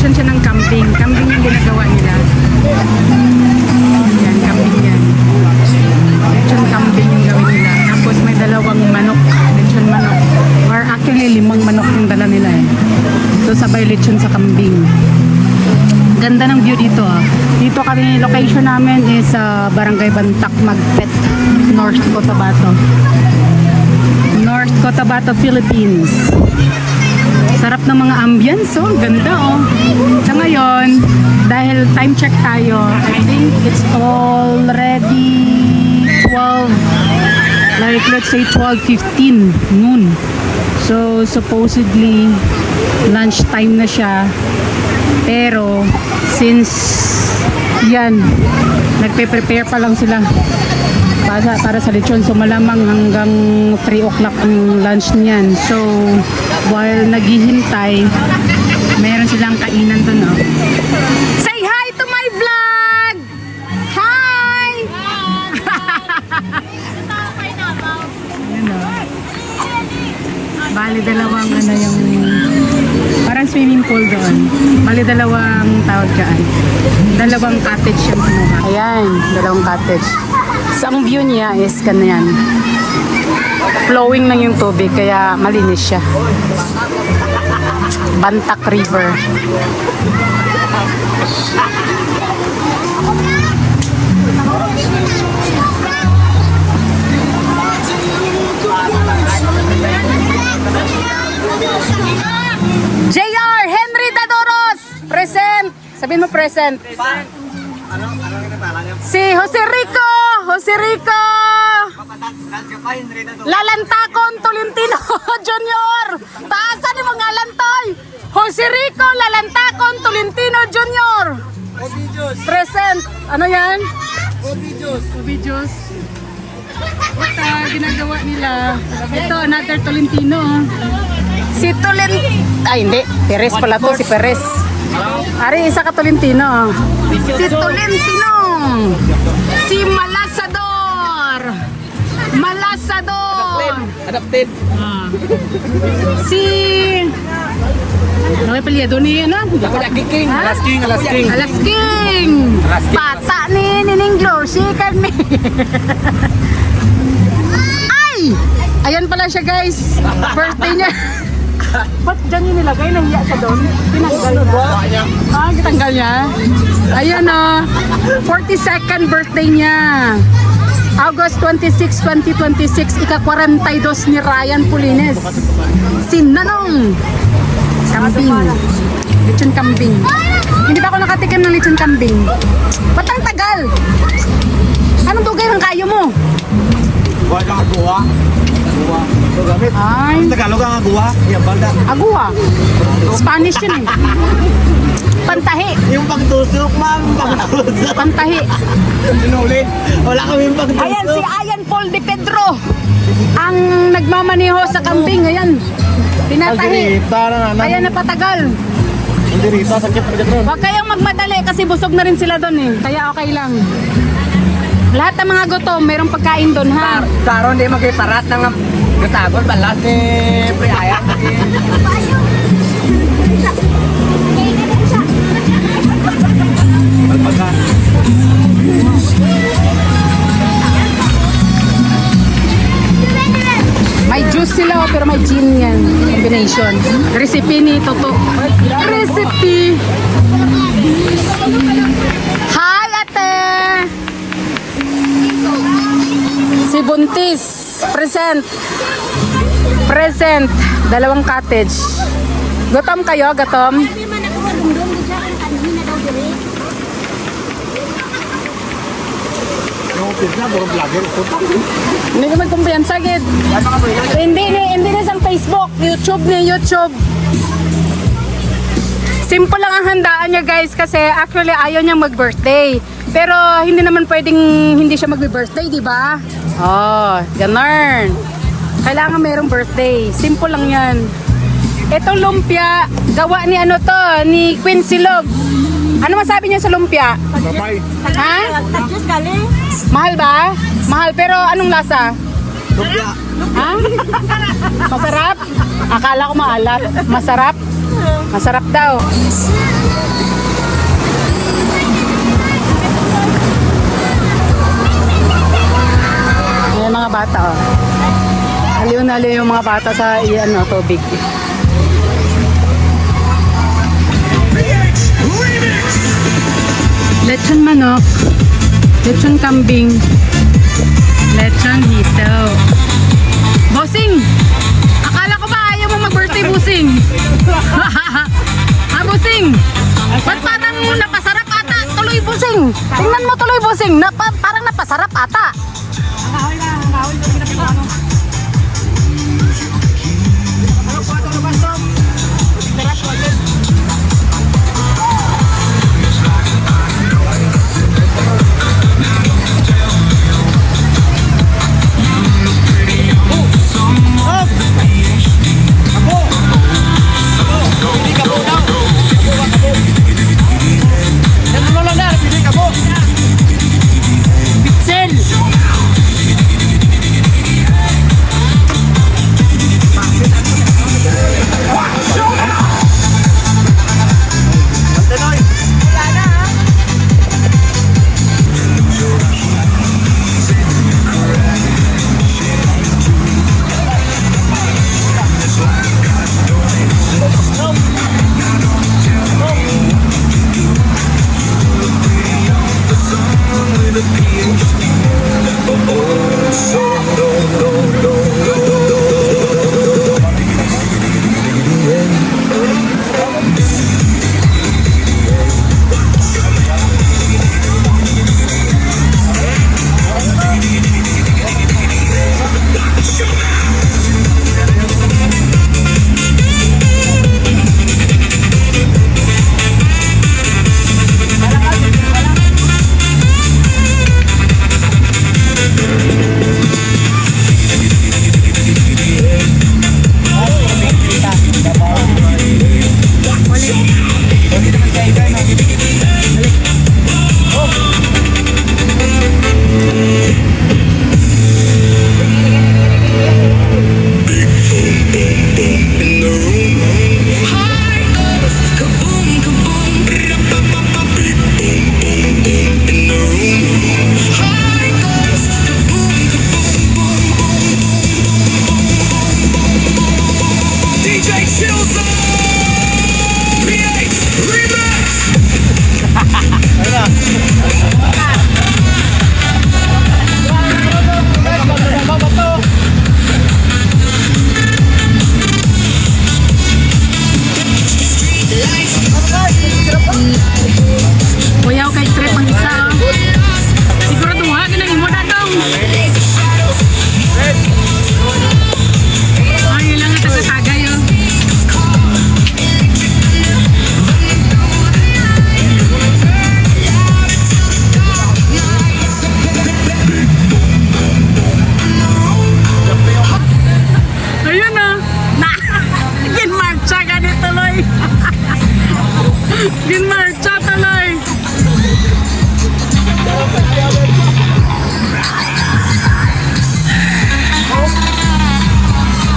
lechon siya ng kambing. Kambing yung ginagawa nila. Yan, kambing yan. Lechon kambing yung gawin nila. Tapos may dalawang manok. Lechon manok. Or actually, 5 manok yung dala nila eh. So, sabay lechon sa kambing. Ganda ng view dito ah. Dito kami, location namin is Barangay Bantac, Magpet, North Cotabato. North Cotabato, Philippines. Sarap ng mga ambience, oh. Ganda, oh. Sa ngayon, dahil time check tayo, I think it's already 12, like let's say 12:15 noon. So, supposedly, lunch time na siya. Pero, since, yan, nagpe-prepare pa lang sila para sa lechon. So malamang hanggang 3 o'clock ang lunch niyan. So while naghihintay, meron silang kainan doon, no? Say hi to my vlog! Hi! Ano? Bali dalawang yung parang swimming pool doon. Bali dalawang tawag dyan. Dalawang cottage yung kinuha. Ayan, dalawang cottage. So, ang view niya is ganyan. Flowing lang yung tubig, kaya malinis siya. Bantac River. JR Henry Dadoros! Present! Sabihin mo present. Si Jose Rico! Jose Rico! Lalantacon Tolentino Junior! Taasan ni mga lantay! Jose Rico Lalantacon Tolentino Junior! Present! Ano yan? Obidjos. Ito, ginagawa nila. Ito, another Tolentino. Si Ay, hindi. Perez pala to, si Perez. Ari, isa ka Tolentino. Si Tolentino. Si Malasador. Adapted. Si ano yung palya doon niya, no? Alas King. Bata ni Nining Glory, Carmen. Ay! Ayan pala siya, guys. Birthday niya. Ba't dyan yung nilagay? Nahiya siya doon? Tinanggal niya? Tinanggal niya? Ayan o. 42nd birthday niya. August 26, 2026. Ika-42 ni Ryan Pulines. Si Nanong. Kambing. Lechon kambing. Hindi pa ako nakatikim ng lechon kambing. Ba't ang tagal? Anong tugay ng kayo mo? Buhay kang aguwa. Ay. Tagalog ang aguwa. Aguwa. Spanish yun eh. Pantahi. Yung pagtusok, ma'am. Pagtusok. Pantahi. Sinulit. Wala kami yung pagtusok. Ayan si Ayan Paul de Pedro. Ang nagmamaneho sa kambing. Ayan. Tinatahi. Kaya napatagal. Hindi rito. Sakit na dyan. Huwag kayong magmadali kasi busog na rin sila doon eh. Kaya okay lang. Lahat ng mga gutom, mayroong pagkain doon ha. Karon di magkiparat ng gatagol. Balas ni Priaya. Alpaga. May juice sila pero may gin yan. Combination. Recipe ni Toto. Recipe. Hi ate! Si Buntis. Present. Present. Dalawang cottage. Gutom kayo? Gutom? Hindi naman kumpiyansa, gid. Hindi na sa Facebook. YouTube. Simple lang ang handaan niya, guys, kasi actually ayaw niyang mag-birthday. Pero hindi naman pwedeng hindi siya mag-birthday, di ba? Oh, ganun. Kailangan mayroong birthday. Simple lang yan. Itong lumpia, gawa ni ano to, ni Queen Silog. Ano masabi niya sa lumpia? Ha? Mahal ba? Mahal, pero anong lasa? Lumpia. Ha? Masarap? Akala ko maalat. Masarap? Masarap daw. Ayan mga bata, oh. Aliw na aliw yung mga bata sa tubig. Lechon manok, lechon kambing, lechon hito. Bossing! Akala ko ba ayaw mo mag-birthday, Bossing? Bossing! Ba't parang napasarap ata? Tuloy, Bossing! Tingnan mo tuloy, Bossing! Parang napasarap ata. Kuyaw kay trip ang isa, oh. Siguro duha ginang imo na dong. Ay, ilang nga taga-tagay, oh. Ayun, oh. Ginmarcha ka ni tuloy. Ginmarcha tuloy.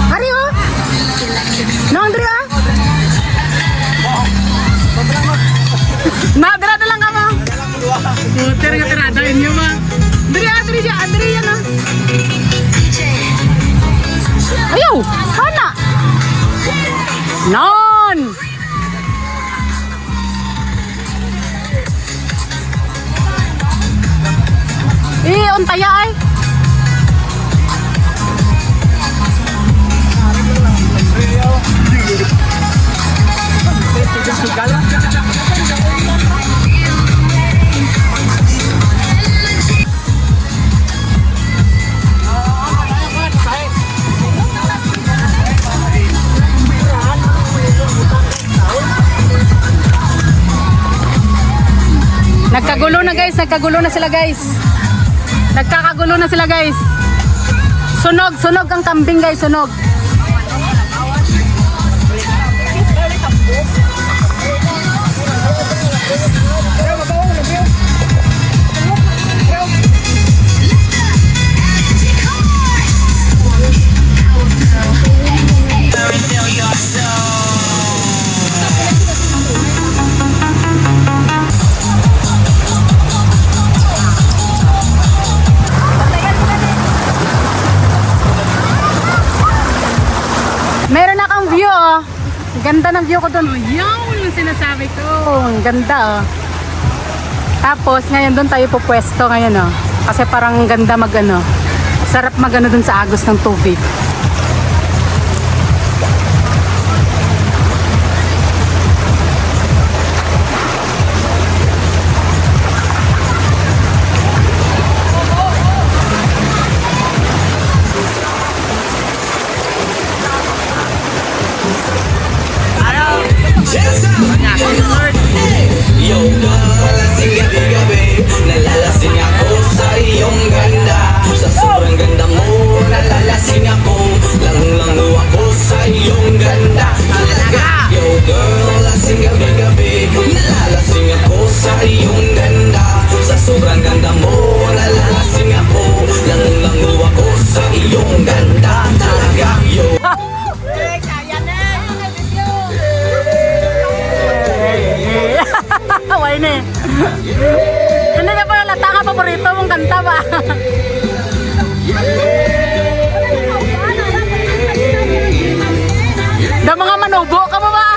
Hari, oh. No, Andrea? Nadra na lang ka mo. Butir ka tirada inyo ma. Andrea yan, ah. Ayaw, sana. Non. Untaya ay. Nagkagulo na guys, nagkagulo na sila guys. Nagkakagulo na sila guys. Sunog ang kambing guys, sunog. Ganda ng view ko doon. Oh, yun yung sinasabi ko. Ang ganda oh. Tapos ngayon doon tayo pupwesto ngayon oh. Kasi parang ganda magano. Sarap magano doon sa agos ng tubig. Yo, lasing gabi-gabi, nalalasing ako sa iyong ganda. Sa sobrang ganda mo, nalalasing ako, lango-lango ako sa iyong ganda. Talaga, yo girl, lasing gabi-gabi, nalalasing ako sa iyong ganda. Sa sobrang ganda mo, nalalasing ako, lango-lango ako sa iyong ganda. Talaga, yo. Why ni? Hindi na pala lata ka paborito mong kanta ba? Da mga manubo ka mo ba?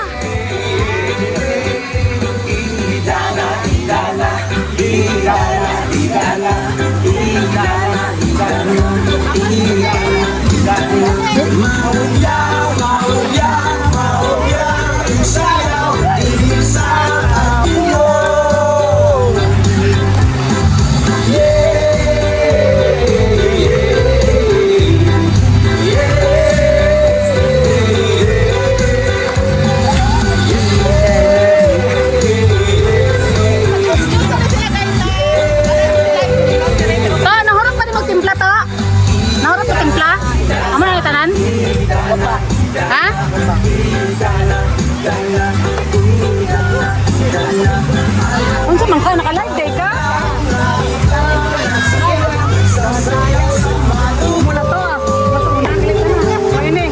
Ha? Unsa man ka naka-live day ka? Mula to ah. Ayun eh.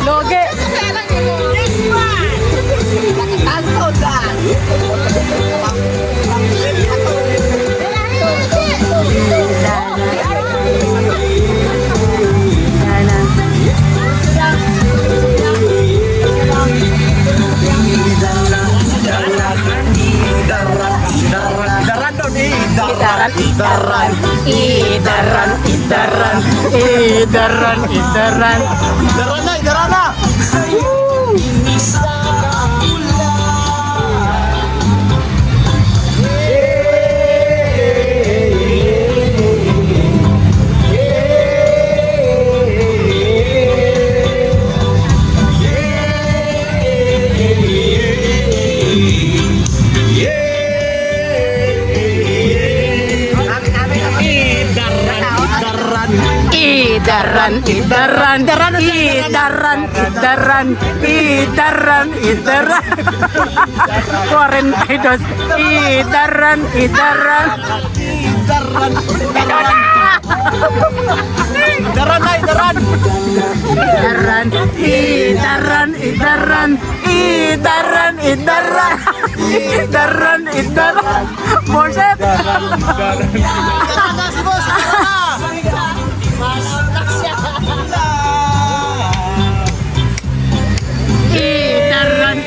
Loge. Idaran. Idaran na! Idaran. 42. Idaran. Borset. Idaran.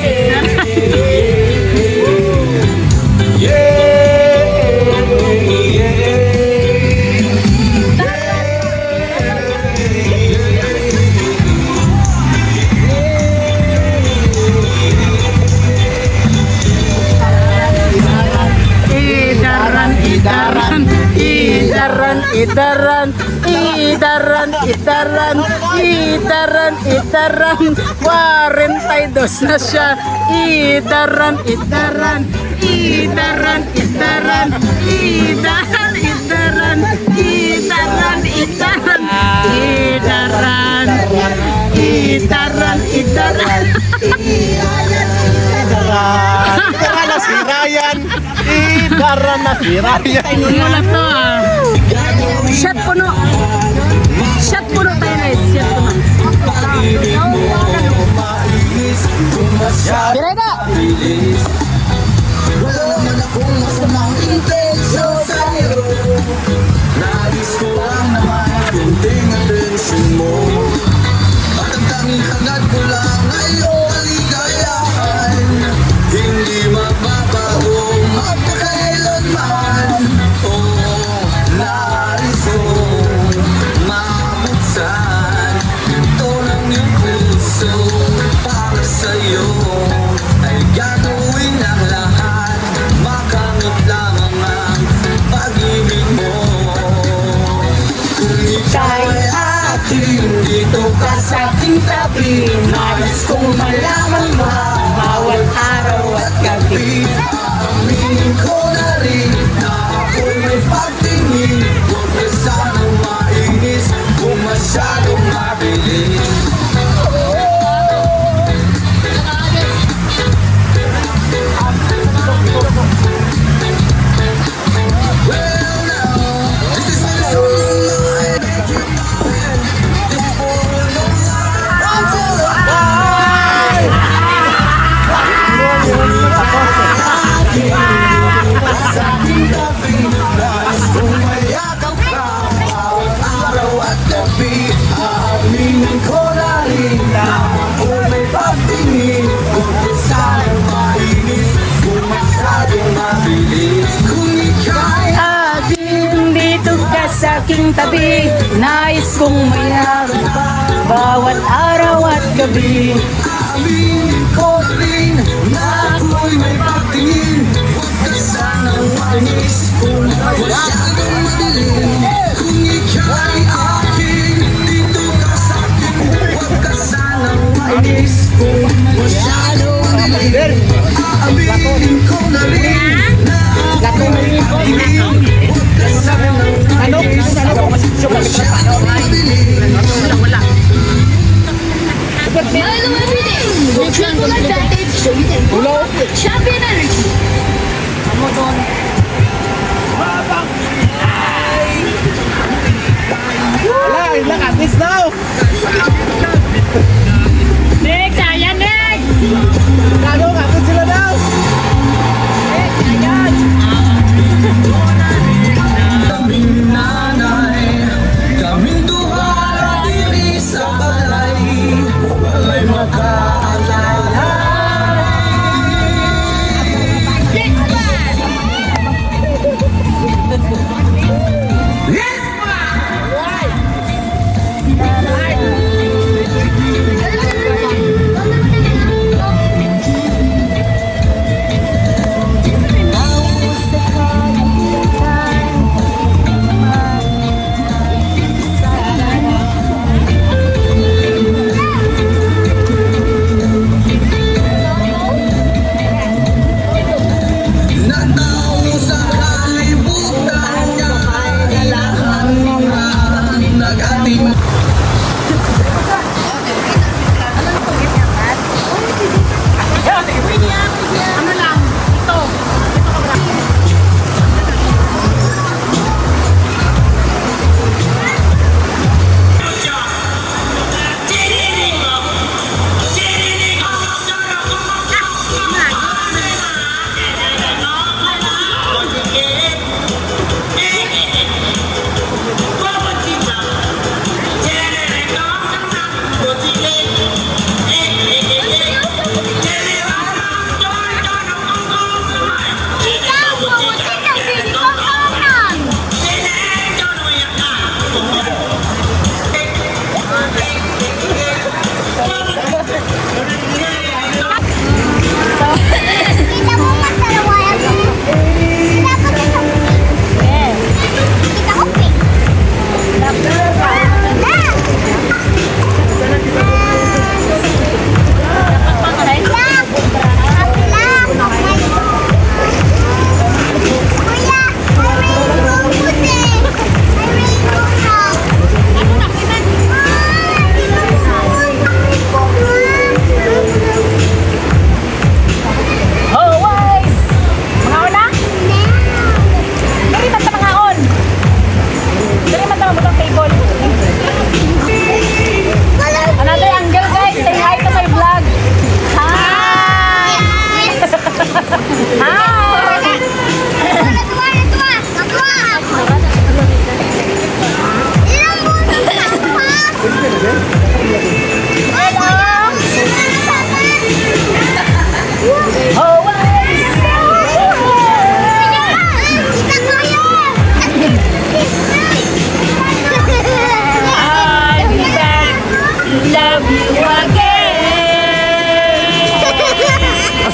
Idaran. 42 na siya. Idaran. Idaran na si Ryan! Idaran na si Ryan! Wala to ah. Shot puno tayo guys. Shot puno. Biray na! Wala naman akong masamang intensyon sa'yo. Nais ko lang naman kunting atensyon mo. At ang tanging hangad ko lang ay iyong malaman mo bawat araw at gabi. Aminin ko na rin na ako'y may pagtingin. Huwag ka sanang mainis kung masyadong mabilis. Well, now, this is my song. This is for sa aking tabi, nais kong mayakap ka bawat araw at gabi. Aaminin ko na rin na ako'y may pagtingin. Huwag ka sanang mainis kung masyadong mabilis. Kung ika'y Aking dito ka sa aking tabi, nais kong mayroon bawat araw at gabi. aaminin ko rin na ako'y may pagtingin. Huwag ka sanang mainis kung masyadong madilim. Kung ika'y akin, dito ka sa akin. Huwag ka sanang mainis kung masyadong madilim. Aaminin ko na rin na ako'y may pagtingin. Huwag ka sanang mainis kung masyadong madilim. Milo every day. The triple advantage so you can pull up with champion energy. Wala, ilang at least now. Next, ayan next! Kano, kapit sila daw. Kaming nanay, kaming duha diri sa balay, walay makaalala. Nagtaong sa kalibutan niya ay lahat mga nag-ating. Ano lang, ito.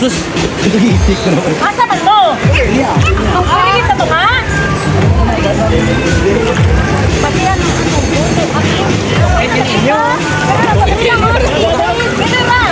Sus, nag-iitik na naman. Asa man mo? Ang kulit sa tunga? Pati yan. Ay, din inyo. Pwede ba?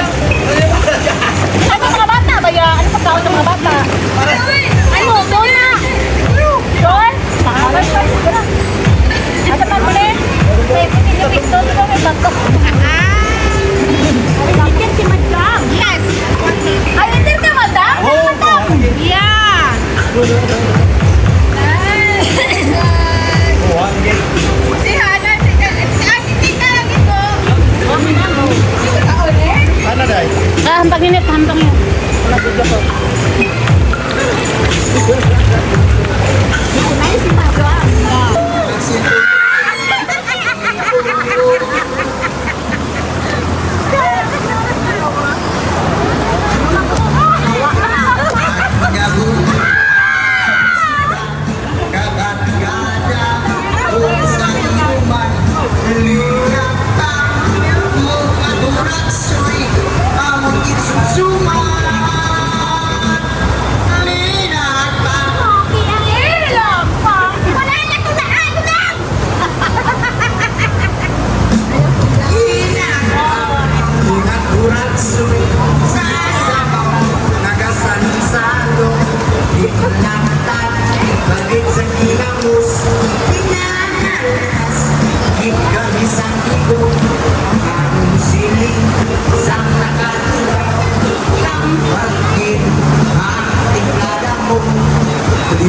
Guys,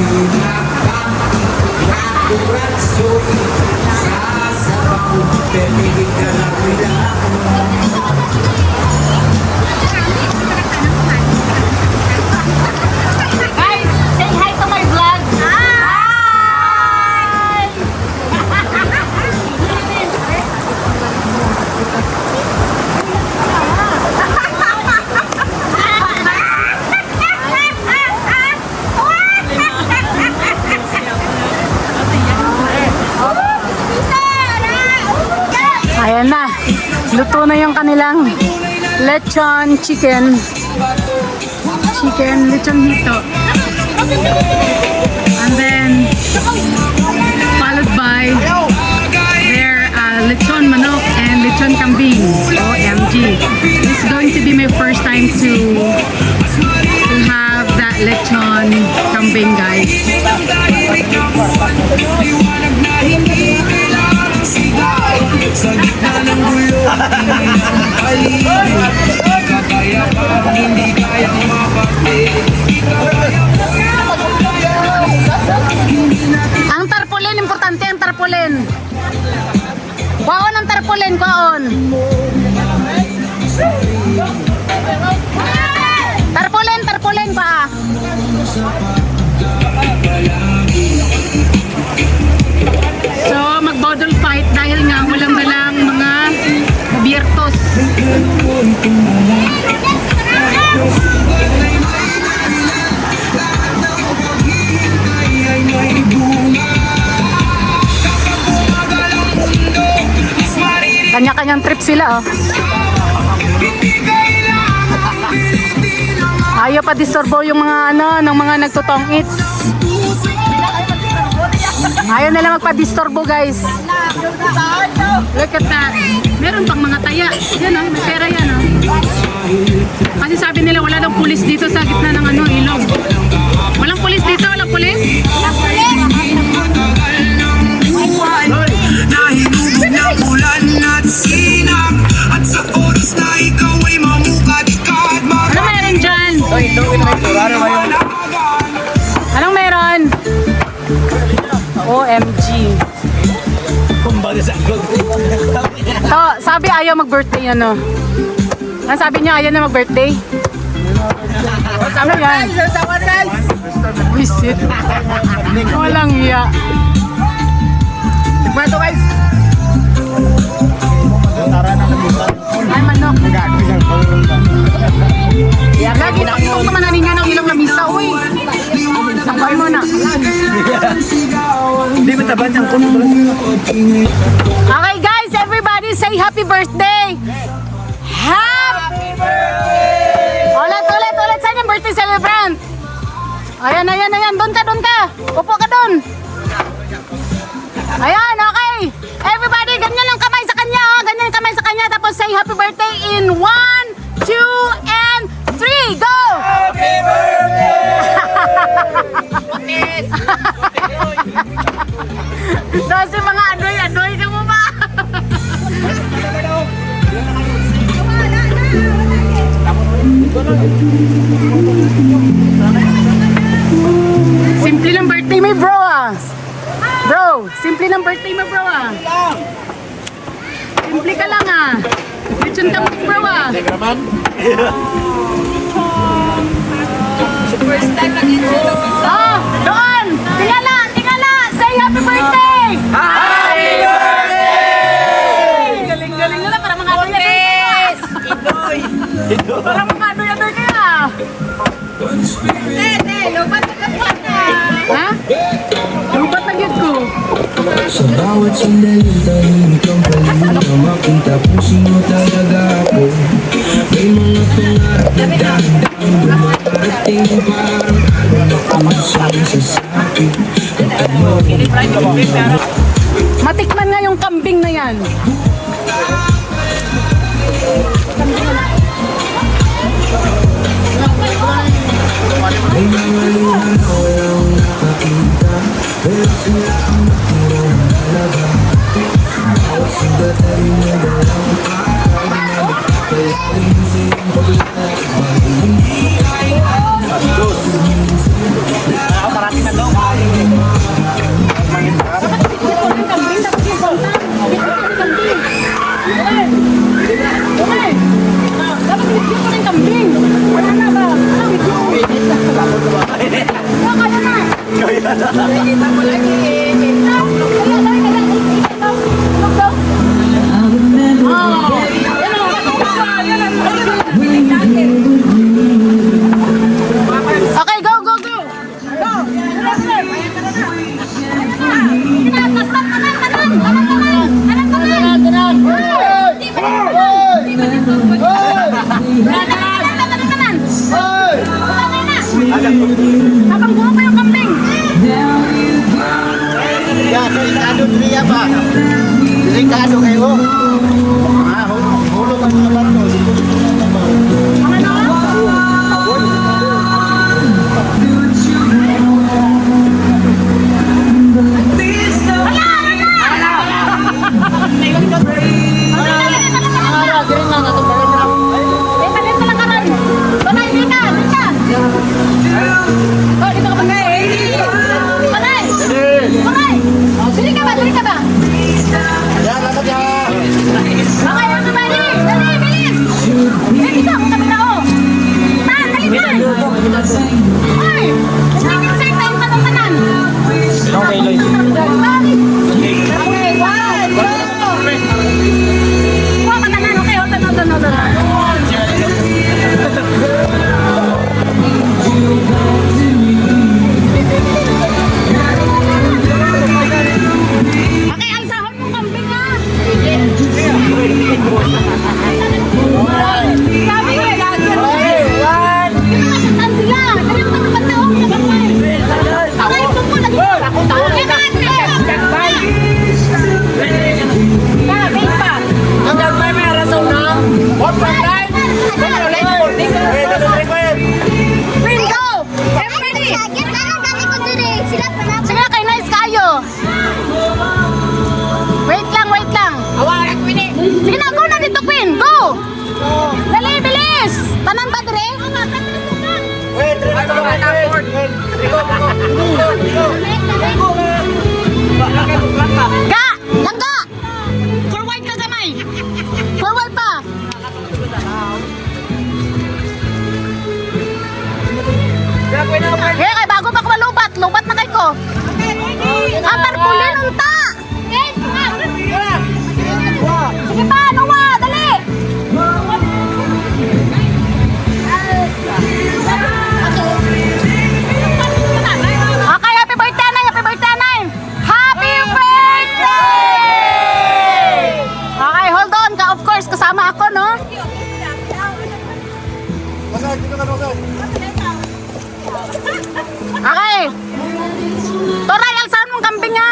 say hi to my vlog. Ayan na. Luto na yung kanilang lechon chicken. Lechon hito. And then, followed by their lechon manok and lechon kambing. OMG. This is going to be my first time to have that lechon kambing, guys. Sa gitna ng gulo, hindi kaya pa, hindi kayang mapatid. Ang tarpaulin, importante ang tarpaulin. Kwaon ang tarpaulin, kwaon. Tarpaulin pa. So, mag-bottle fight dahil nga walang dalang mga biyertos. Kanya-kanyang trip sila, oh. Ayaw pa disturbo yung mga ng mga nagtutong eats. Ayaw nila magpa-disturbo, guys. Look at that. Meron pang mga taya. Yan, oh, may pera yan, oh. Kasi sabi nila wala daw pulis dito sa gitna ng ilog. Walang pulis dito, walang pulis? Nahinubog ng ulan at sinag, at sa oras na ikaw ay mamukad-kad. Ano meron dyan? Anong meron? OMG. To, sabi ayaw mag-birthday, ano? Ano sabi niya ayaw na mag-birthday? Ano yan? Visit. Walang iya. Ito guys. Ay, manok. Lagi pag-inom naman nanin nga ng ilang lamisa, uy. Sabay mo na. Hindi mo taban yung kuno. Okay guys, everybody say happy birthday! Happy birthday! Ulit. Saan yung birthday celebrant? Ayan. Doon ka. Upo ka doon. Ayan, okay. Everybody, ganyan lang kamay sa kanya, oh. Ganyan kamay sa kanya. Tapos say happy birthday in 1, 2, and 3. Go! Happy birthday! Tapos yung mga adoy ka mo ba? Simple lang birthday mo, bro, ah. Bro, simple lang birthday mo, bro, ah. Simple ka lang, ah. Lechon ka mo, bro, ah. First time lagi nila. Oh, doon! Tingala! Say happy birthday! Happy birthday! Galing nila para mga adoy-adoy kayo. Para mga adoy-adoy kayo, ah. Lupat na lupat na. Ha? Lupat na yun ko. Sa bawat sandali tahimik ang paligid na makita kung sino talaga ako. May mga pangarap na dahan-dahan dumarating parang ano sa sasabi. Matikman nga yung kambing na yan. May mga luha na walang nakakita, pero sila ang natira ng halaga. Bawat sugat ay may dalang kaakay na nagpapalalim sa iyong paglalakbay. Hindi kaya Parating na daw. Delikado kayo. Hulog ang mga bato. Ga! Langga! Forward ka gamay! Forward pa! Eh, kay bago pa ko malubat. Lubat na kay ko. Tarpulin unta! Sige pa, Noah! Dali! Okay, happy birthday, Nay! Happy birthday, Nay! Happy birthday! Okay, hold on ka. Of course, kasama ako, no? Okay. Toray, alsaan mong kambing, ha?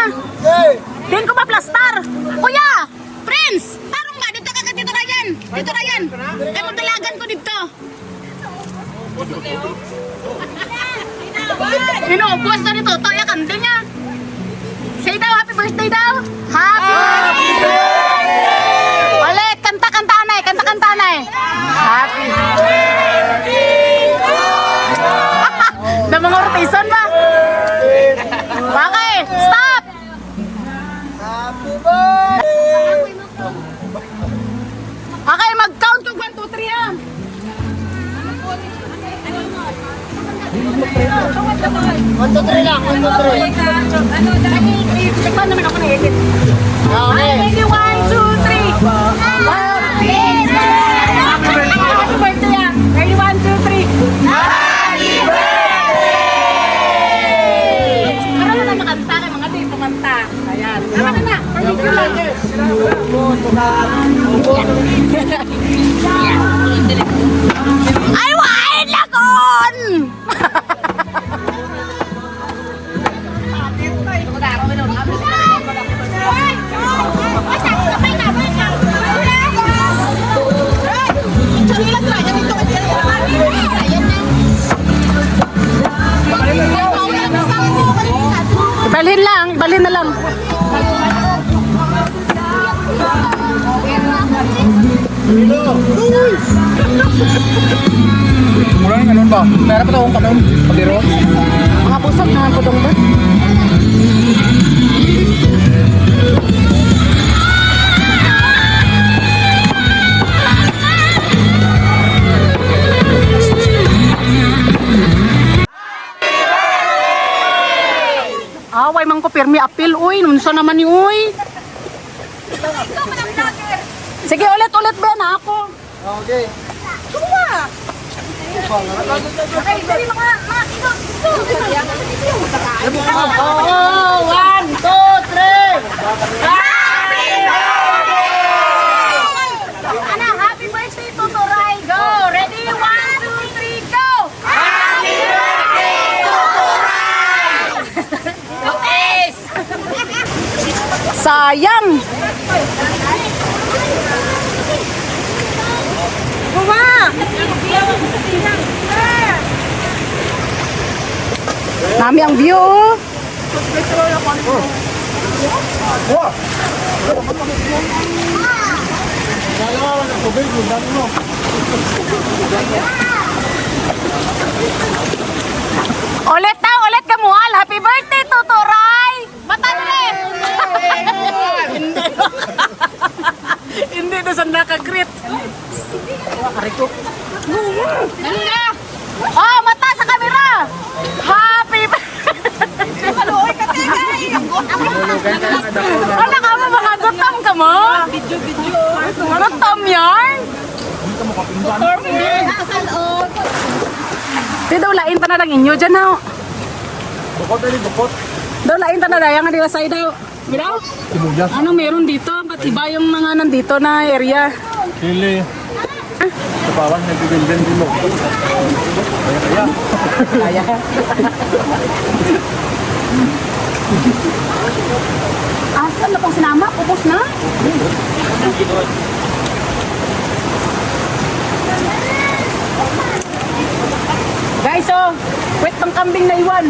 Din ko maplastar. Kuya! Prince! Tarong ba? Dito ka dito, Ryan. Dito, Ryan. Ay, magdalagan ko dito. Inuubos na nito. Toya, kambing, ha? Say daw, happy birthday daw. Happy birthday! Ulit, kanta-kanta, Nay. Kanta-kanta, Nay. Happy na mga rotation ba? Okay, stop! Okay, mag-count ko 1, 2, 3 ha. 1, 2, 3 lang. 1, 2, 3. Tikman naman ako na-edit. Okay. Ready, 1, 2, 3. Happy birthday ha. Ready, 1, 2, 3. Para na makanta kay mga tayo pumanta. Ayan. Tama na na. Pardon lang. Ay, wain lagon! Ibalhin lang, ibalhin na lang. Mula yung ganun ba? Meron pa akong kanong pabiro. Mga pusok na pudong ba? Away man ko pirmi apil, uy. Nunsa naman ni uy. Sige, ulit-ulit ba na ako? Okay. Okay, dali mga Oh, 1, 2, 3. Ana, happy birthday to Toray. Go! Ready? 1, 2, 3, go! Happy birthday to Toray! Okay! Sa sayang. Nami ang view. Oh. Ulit daw, ulit kamuhal. Happy birthday, Tuturay! Matalim! Hindi na sa nakagrit. Dali na! Oh, mata sa kamera! Happy birthday! Maluoy ka tegay! Wala ka mo, mga gutom ka mo? Video. Gutom yarn? Di daw lain ta na lang inyo dyan ha. Daw lain ta na lang nga diwasay daw. Miraw? Anong meron dito? Ba't iba yung mga nandito na area? Sili. Sa bawang nagbibilden din mo. Kaya. Asan na pang sinama? Upos na? Guys, oh, wait pang kambing na iwan.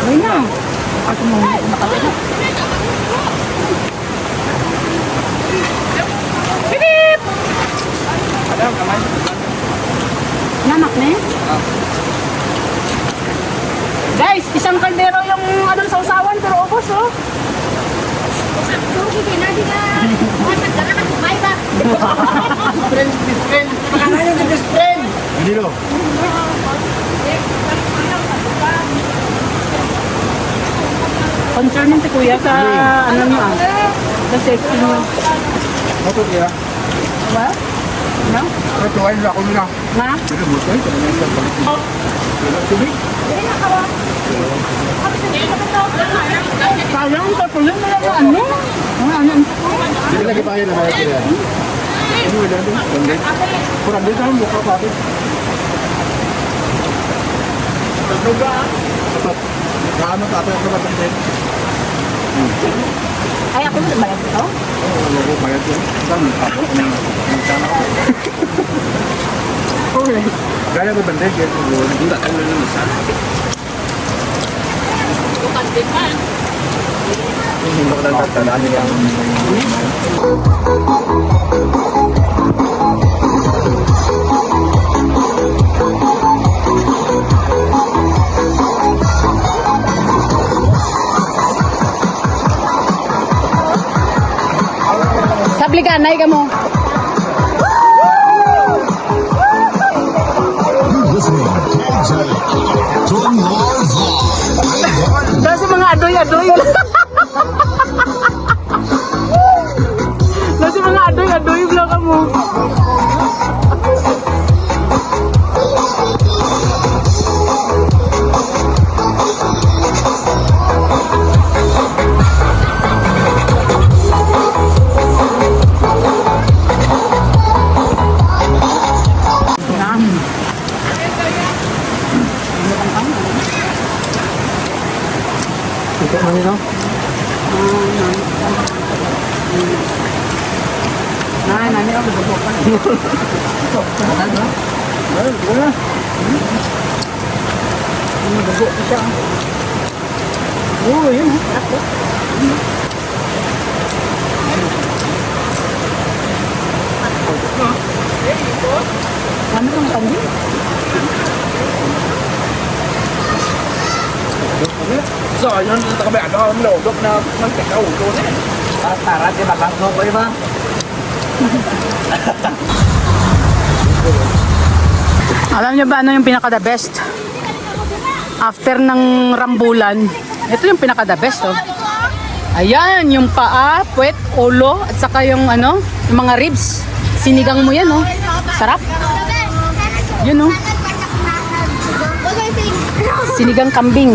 Ay na. Ako mo. Bip! Nanak na eh. Guys, isang kaldero yung anong sausawan pero ubos oh. Hindi lo. Concern si kuya sa ano niya, sa safety niya. Motor kaya. Diba? No? Ito ay ako nila. Na? Pero motor, ito na yung pag-ibig. Tubig? Sayang, patuloy mo lang ano? Hindi lagi pa kayo na bayad kaya. Ano wala doon? Bandit? Kurang din tayo mukha pa atin. Sapat. Kaano tatay ako ba bandit? Ay, ako mo bayad ito? Oo, wala ko bayad yan. Saan? Tapos ng sana ako. Okay. Gaya ba bandit? Kaya kung hindi tayo na naman sana. Hindi mo ka lang tatandaan niya. Sabliganay ka mo. Kasi mga adoy-adoy. Kasi mga adoy-adoy vlog ka mo. Ito mo nino? Nani ako bubo pa. Ayun, ito na. Bubo pa siya. Oh, yun. Ano bang kambing? So, yun, ito kami, ano, malodok na magtikaw. Ito na yan. Tarat, di ba? Kasno ko, di ba? Alam niyo ba ano yung pinaka-the best? After ng rambulan, ito yung pinaka-the best, oh. Ayan, yung paa, puwet, ulo, at saka yung ano, yung mga ribs. Sinigang mo yan, oh. Sarap. Yun, oh. Sinigang kambing.